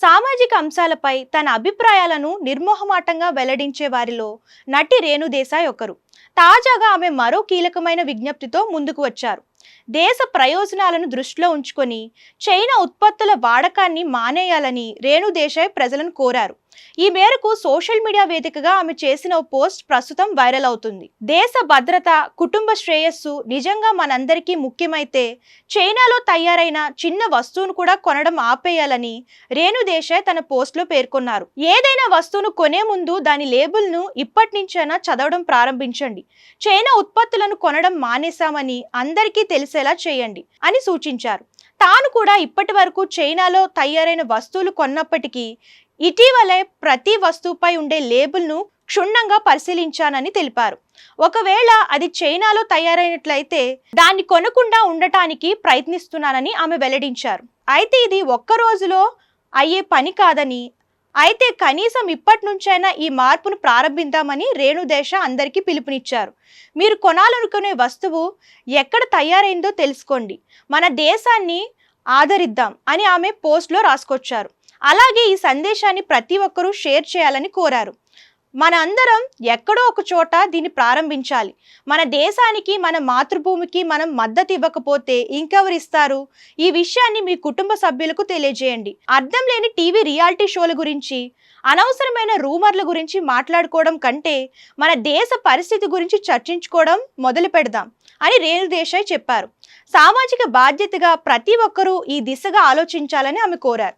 సామాజిక అంశాలపై తన అభిప్రాయాలను నిర్మోహమాటంగా వెల్లడించే వారిలో నటి రేణు దేశాయ్ ఒకరు. తాజాగా ఆమె మరో కీలకమైన విజ్ఞప్తితో ముందుకు వచ్చారు. దేశ ప్రయోజనాలను దృష్టిలో ఉంచుకొని చైనా ఉత్పత్తుల వాడకాన్ని మానేయాలని రేణు దేశాయ్ ప్రజలను కోరారు. ఈ మేరకు సోషల్ మీడియా వేదికగా ఆమె చేసిన ఓ పోస్ట్ ప్రస్తుతం వైరల్ అవుతుంది. దేశ భద్రత, కుటుంబ శ్రేయస్సు నిజంగా మనందరికీ ముఖ్యమైతే చైనాలో తయారైన చిన్న వస్తువును కూడా కొనడం ఆపేయాలని రేణు దేశాయ్ తన పోస్ట్లో పేర్కొన్నారు. ఏదైనా వస్తువును కొనే ముందు దాని లేబుల్ను ఇప్పటి నుంచైనా చదవడం ప్రారంభించండి. చైనా ఉత్పత్తులను కొనడం మానేశామని అందరికీ తెలిసేలా చేయండి అని సూచించారు. తాను కూడా ఇప్పటి వరకు చైనాలో తయారైన వస్తువులు కొన్నప్పటికీ ఇటీవలే ప్రతి వస్తువుపై ఉండే లేబుల్ను క్షుణ్ణంగా పరిశీలించానని తెలిపారు. ఒకవేళ అది చైనాలో తయారైనట్లయితే దాన్ని కొనకుండా ఉండటానికి ప్రయత్నిస్తున్నానని ఆమె వెల్లడించారు. అయితే ఇది ఒక్క రోజులో అయ్యే పని కాదని, అయితే కనీసం ఇప్పటి నుంచైనా ఈ మార్పును ప్రారంభిద్దామని రేణు దేశాయ్ అందరికీ పిలుపునిచ్చారు. మీరు కొనాలనుకునే వస్తువు ఎక్కడ తయారైందో తెలుసుకోండి, మన దేశాన్ని ఆదరిద్దాం అని ఆమె పోస్ట్లో రాసుకొచ్చారు. అలాగే ఈ సందేశాన్ని ప్రతి ఒక్కరూ షేర్ చేయాలని కోరారు. మన అందరం ఎక్కడో ఒక చోట దీన్ని ప్రారంభించాలి. మన దేశానికి, మన మాతృభూమికి మనం మద్దతు ఇవ్వకపోతే ఇంకెవరిస్తారు? ఈ విషయాన్ని మీ కుటుంబ సభ్యులకు తెలియజేయండి. అర్థం లేని టీవీ రియాలిటీ షోల గురించి, అనవసరమైన రూమర్ల గురించి మాట్లాడుకోవడం కంటే మన దేశ పరిస్థితి గురించి చర్చించుకోవడం మొదలు పెడదాం అని రేణు దేశాయ్ చెప్పారు. సామాజిక బాధ్యతగా ప్రతి ఒక్కరూ ఈ దిశగా ఆలోచించాలని ఆమె కోరారు.